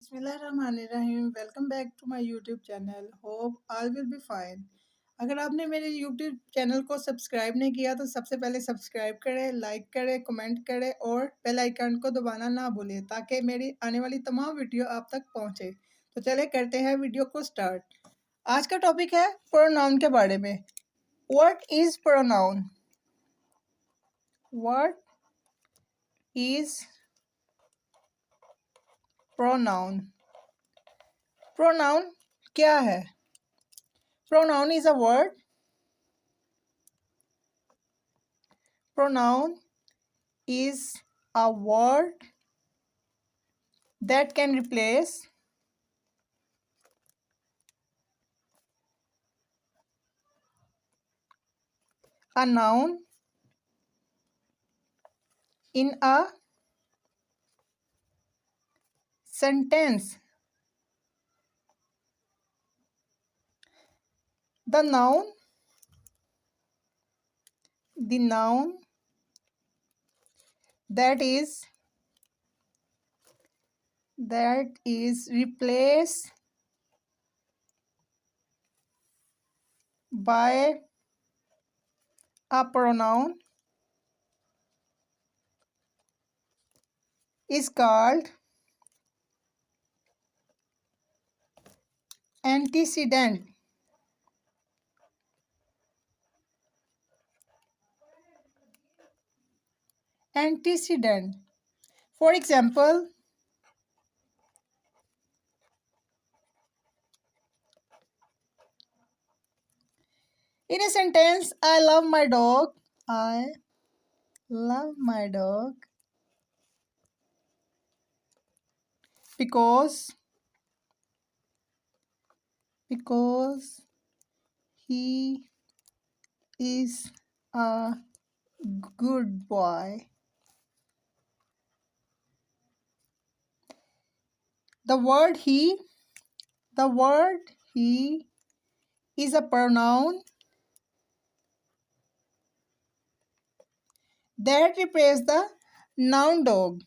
बिस्मिल्लाहिर्रहमानिर्रहीम। Welcome back to my YouTube channel. Hope all will be fine. अगर आपने मेरे यूट्यूब चैनल को सब्सक्राइब नहीं किया तो सबसे पहले सब्सक्राइब करें, लाइक करें, कमेंट करें और बेल आइकन को दबाना ना भूलें ताकि मेरी आने वाली तमाम वीडियो आप तक पहुंचे। तो चले करते हैं वीडियो को स्टार्ट। आज का टॉपिक है प्रोनाउन के बारे में। What is pronoun? What is pronoun? Pronoun क्या है? Pronoun is a word. Pronoun is a word that can replace a noun in a sentence. The noun that is replaced by a pronoun is called antecedent. Antecedent. For example, in a sentence, I love my dog. I love my dog because he is a good boy. The word he is a pronoun that replaces the noun dog.